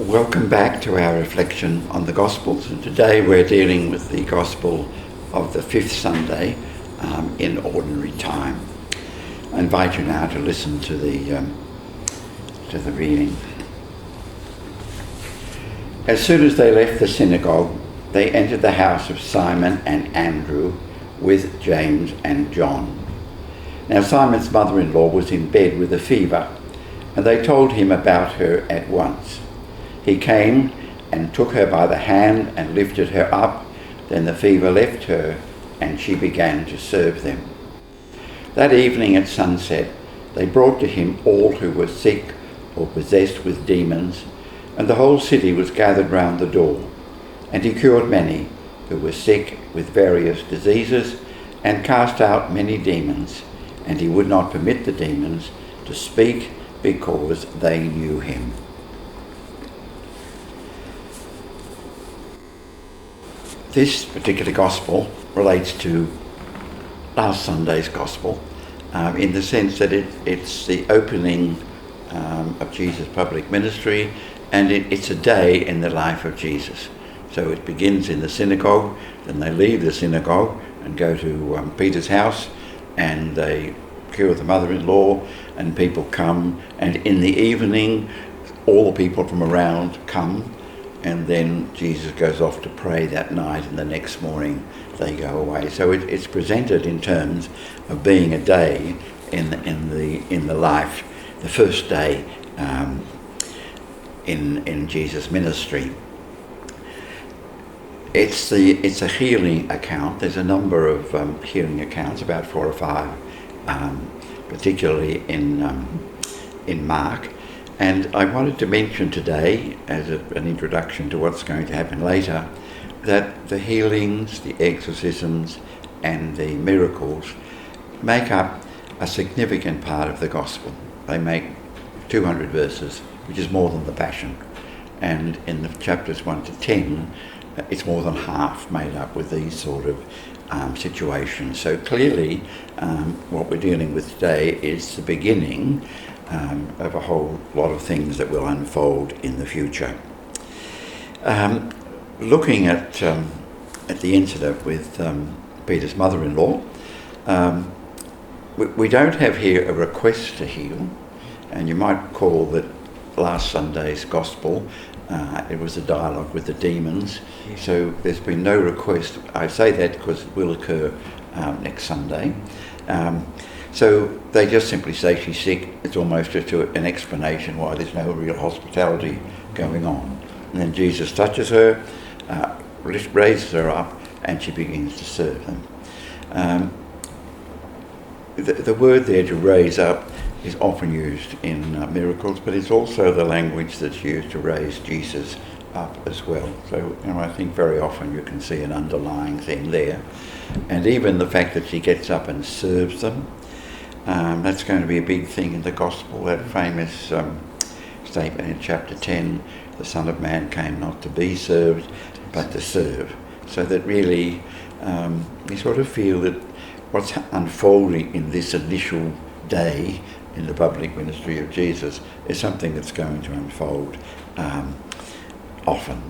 Welcome back to our reflection on the Gospels, and today we're dealing with the Gospel of the fifth Sunday in Ordinary Time. I invite you now to listen to the reading. As soon as they left the synagogue, they entered the house of Simon and Andrew with James and John. Now Simon's mother-in-law was in bed with a fever, and they told him about her at once. He came and took her by the hand and lifted her up. Then the fever left her, and she began to serve them. That evening at sunset, they brought to him all who were sick or possessed with demons, and the whole city was gathered round the door. And he cured many who were sick with various diseases, and cast out many demons, and he would not permit the demons to speak because they knew him. This particular gospel relates to last Sunday's gospel in the sense that it's the opening of Jesus' public ministry, and it's a day in the life of Jesus. So it begins in the synagogue, then they leave the synagogue and go to Peter's house, and they cure the mother-in-law, and people come, and in the evening all the people from around come. And then Jesus goes off to pray that night, and the next morning they go away. So it's presented in terms of being a day in the life, the first day in Jesus' ministry. It's a healing account. There's a number of healing accounts, about 4 or 5, particularly in Mark. And I wanted to mention today, as an introduction to what's going to happen later, that the healings, the exorcisms, and the miracles make up a significant part of the Gospel. They make 200 verses, which is more than the Passion. And in the chapters 1 to 10, it's more than half made up with these sort of situations. So clearly, what we're dealing with today is the beginning of a whole lot of things that will unfold in the future. Looking at the incident with Peter's mother-in-law, we don't have here a request to heal, and you might call that last Sunday's gospel, it was a dialogue with the demons. So there's been no request. I say that because it will occur next Sunday. So they just simply say she's sick. It's almost just an explanation why there's no real hospitality going on. And then Jesus touches her, raises her up, and she begins to serve them. The word there, to raise up, is often used in miracles, but it's also the language that's used to raise Jesus up as well. So I think very often you can see an underlying thing there. And even the fact that she gets up and serves them, that's going to be a big thing in the Gospel, that famous statement in chapter 10, the Son of Man came not to be served, but to serve. So that really you sort of feel that what's unfolding in this initial day in the public ministry of Jesus is something that's going to unfold often.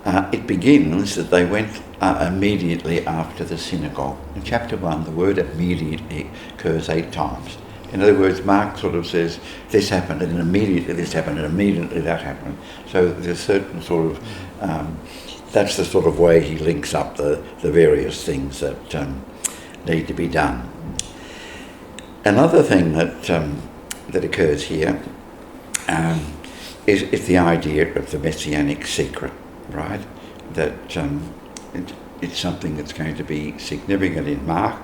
It begins that they went immediately after the synagogue. In chapter 1, the word immediately occurs 8 times. In other words, Mark sort of says, this happened, and then immediately this happened, and immediately that happened. So there's a certain sort of, that's the sort of way he links up the various things that need to be done. Another thing that occurs here is the idea of the messianic secret. Right, that it's something that's going to be significant in Mark.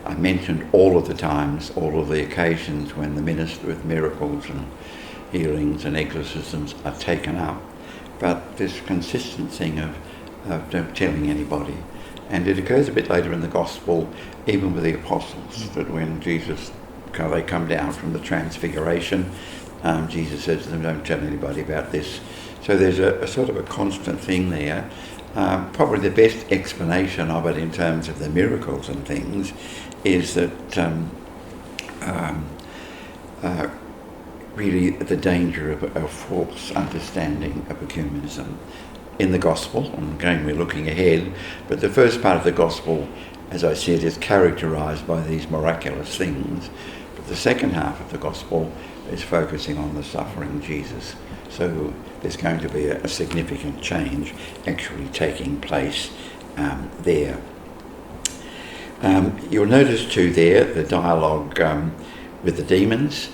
I mentioned all of the times, all of the occasions when the ministry with miracles and healings and exorcisms are taken up, but this consistent thing of don't telling anybody. And it occurs a bit later in the Gospel, even with the apostles, that when they come down from the Transfiguration, Jesus says to them, don't tell anybody about this. So there's a sort of a constant thing there. Probably the best explanation of it in terms of the miracles and things is that really the danger of a false understanding of ecumenism in the gospel. And again, we're looking ahead, but the first part of the gospel, as I said, is characterised by these miraculous things. But the second half of the gospel is focusing on the suffering Jesus. So there's going to be a significant change actually taking place there. You'll notice too there the dialogue with the demons.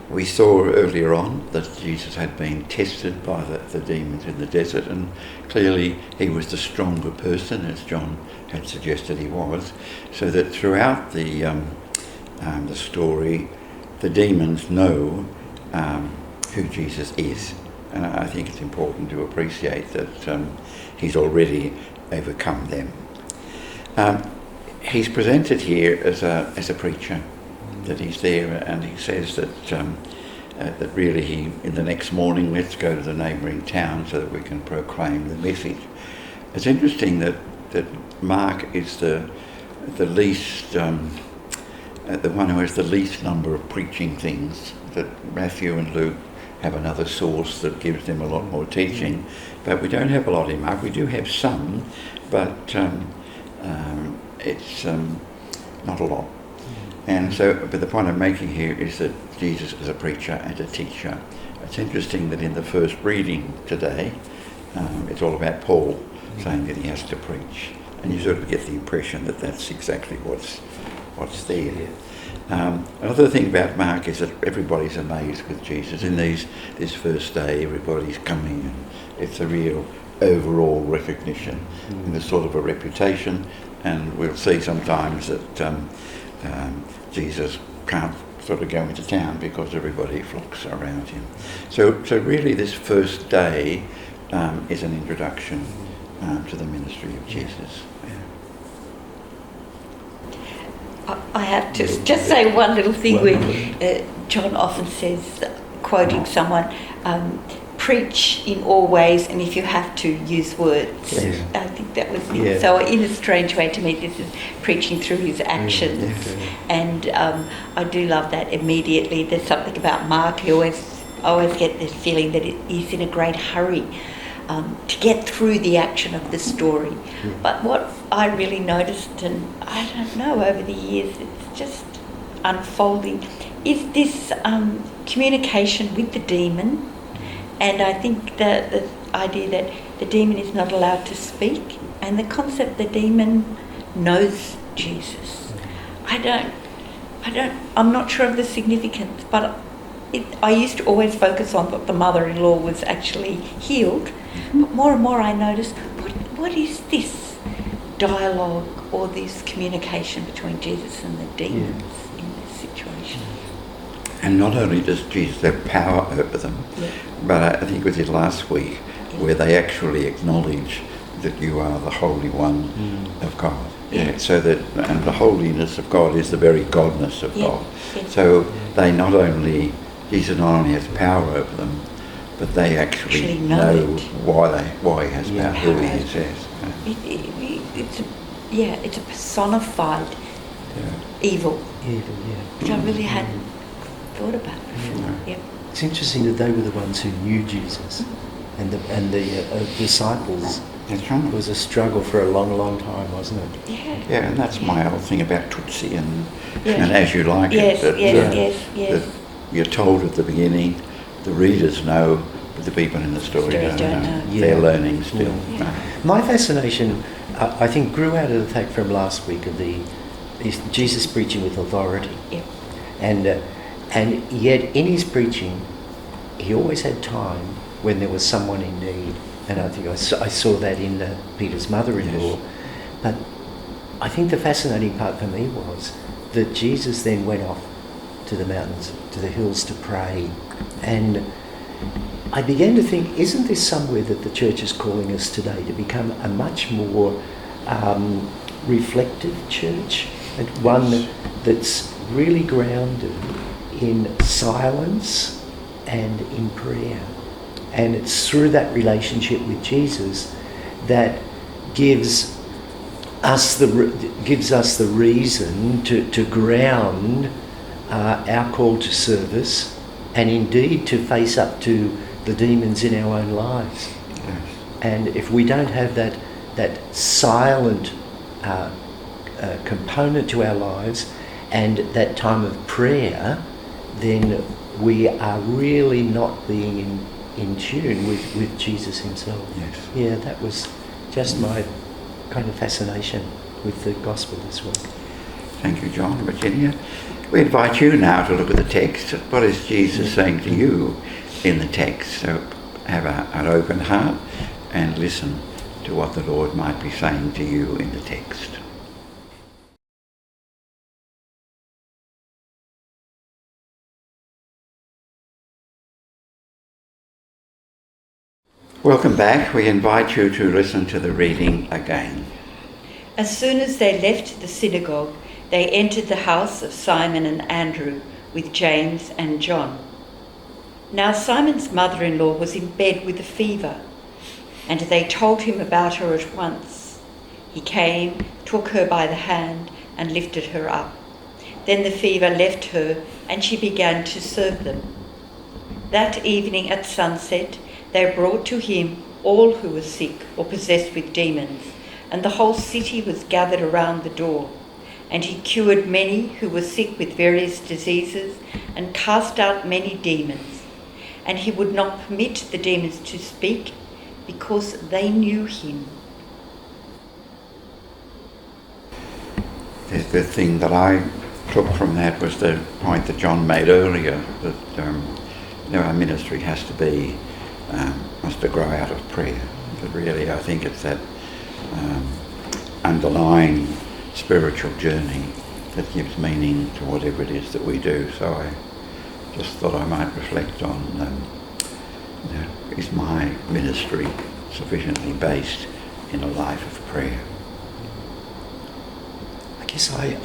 We saw earlier on that Jesus had been tested by the demons in the desert, and clearly he was the stronger person, as John had suggested he was, so that throughout the story, the demons know who Jesus is. And I think it's important to appreciate that he's already overcome them. He's presented here as a preacher, that he's there, and he says that that really he, in the next morning, let's go to the neighbouring town so that we can proclaim the message. It's interesting that Mark is the least, the one who has the least number of preaching things, that Matthew and Luke have another source that gives them a lot more teaching, but we don't have a lot in Mark. We do have some, but it's not a lot. And so, but the point I'm making here is that Jesus is a preacher and a teacher. It's interesting that in the first reading today, it's all about Paul saying that he has to preach, and you sort of get the impression that that's exactly what's there. Another thing about Mark is that everybody's amazed with Jesus. In this first day, everybody's coming, and it's a real overall recognition and there's sort of a reputation. And we'll see sometimes that Jesus can't sort of go into town because everybody flocks around him. So really this first day is an introduction to the ministry of Jesus. I have to just say one little thing where John often says, quoting someone, preach in all ways, and if you have to, use words. Yes. I think that was it. Yeah. So in a strange way, to me, this is preaching through his actions. And I do love that immediately. There's something about Mark. I always get this feeling that he's in a great hurry to get through the action of the story. But what I really noticed, and I don't know, over the years, it's just unfolding, is this communication with the demon. And I think the idea that the demon is not allowed to speak, and the concept the demon knows Jesus. I'm not sure of the significance, but I used to always focus on that the mother-in-law was actually healed. But more and more I noticed, what is this dialogue or this communication between Jesus and the demons in this situation? And not only does Jesus have power over them, but I think it was it last week where they actually acknowledge that you are the Holy One of God. So that, and the holiness of God is the very godness of God. So Jesus not only has power over them, but they actually know why he has power, who he is. It's a personified evil, which I really hadn't thought about before. It's interesting that they were the ones who knew Jesus, and the disciples. That's right. It was a struggle for a long, long time, wasn't it? Yeah, and that's my whole thing about Tutsi and As You Like It. That you're told at the beginning, the readers know, but the people in the story don't know. They're learning still. My fascination, I think, grew out of the fact from last week of Jesus preaching with authority. And yet in his preaching, he always had time when there was someone in need. And I think I saw that in Peter's mother-in-law. But I think the fascinating part for me was that Jesus then went off to the mountains, to the hills to pray. And I began to think, isn't this somewhere that the church is calling us today to become a much more reflective church, and one that's really grounded in silence and in prayer? And it's through that relationship with Jesus that gives us the reason to ground our call to service, and indeed to face up to the demons in our own lives. Yes. And if we don't have that silent component to our lives and that time of prayer, then we are really not being in tune with Jesus himself. Yes. Yeah, that was just my kind of fascination with the gospel this week. Thank you, John. Virginia, we invite you now to look at the text. What is Jesus saying to you in the text? So have an open heart and listen to what the Lord might be saying to you in the text. Welcome back. We invite you to listen to the reading again. As soon as they left the synagogue, they entered the house of Simon and Andrew with James and John. Now Simon's mother-in-law was in bed with a fever, and they told him about her at once. He came, took her by the hand, and lifted her up. Then the fever left her, and she began to serve them. That evening at sunset, they brought to him all who were sick or possessed with demons, and the whole city was gathered around the door. And he cured many who were sick with various diseases and cast out many demons. And he would not permit the demons to speak because they knew him. The thing that I took from that was the point that John made earlier, that our ministry has to grow out of prayer. But really, I think it's that underlying spiritual journey that gives meaning to whatever it is that we do. So I just thought I might reflect on, is my ministry sufficiently based in a life of prayer? I guess I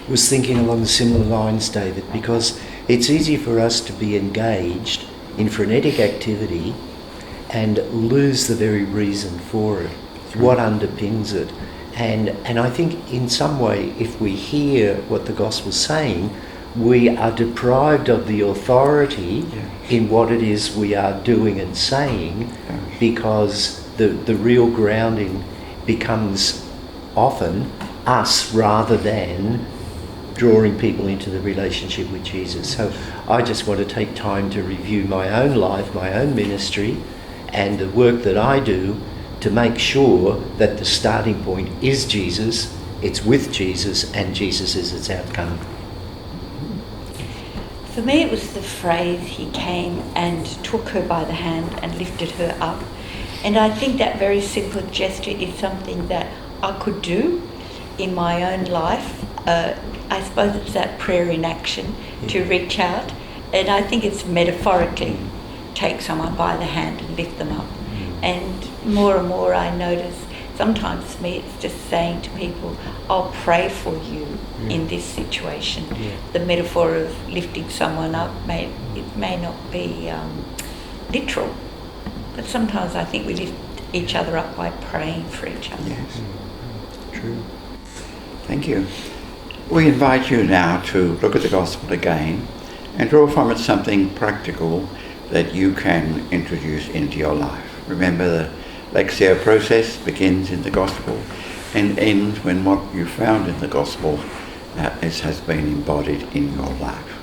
was thinking along the similar lines, David, because it's easy for us to be engaged in frenetic activity and lose the very reason for it, what underpins it. And I think in some way, if we hear what the gospel's saying, we are deprived of the authority in what it is we are doing and saying, because the real grounding becomes often us rather than drawing people into the relationship with Jesus. So I just want to take time to review my own life, my own ministry, and the work that I do to make sure that the starting point is Jesus, it's with Jesus, and Jesus is its outcome. For me, it was the phrase, he came and took her by the hand and lifted her up. And I think that very simple gesture is something that I could do in my own life. I suppose it's that prayer in action, to reach out. And I think it's metaphorically take someone by the hand and lift them up. And more I notice, sometimes for me it's just saying to people, I'll pray for you in this situation. The metaphor of lifting someone up, may not be literal, but sometimes I think we lift each other up by praying for each other. Yes. True. Thank you. We invite you now to look at the gospel again and draw from it something practical that you can introduce into your life. Remember, the Lectio process begins in the gospel and ends when what you found in the gospel has been embodied in your life.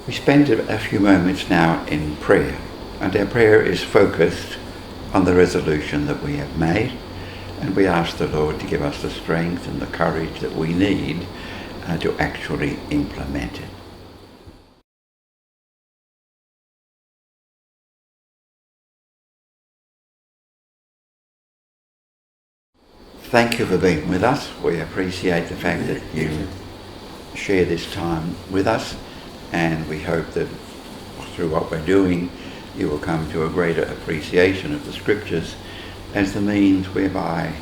We spend a few moments now in prayer, and our prayer is focused on the resolution that we have made, and we ask the Lord to give us the strength and the courage that we need to actually implement it. Thank you for being with us. We appreciate the fact that you share this time with us, and we hope that through what we're doing you will come to a greater appreciation of the Scriptures as the means whereby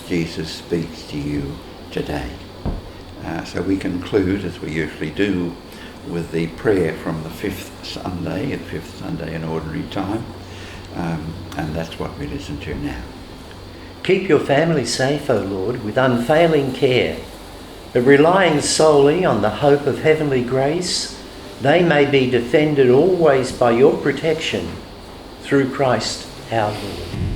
Jesus speaks to you today. So we conclude, as we usually do, with the prayer from the fifth Sunday in Ordinary Time. And that's what we listen to now. Keep your family safe, O Lord, with unfailing care, but relying solely on the hope of heavenly grace, they may be defended always by your protection through Christ our Lord.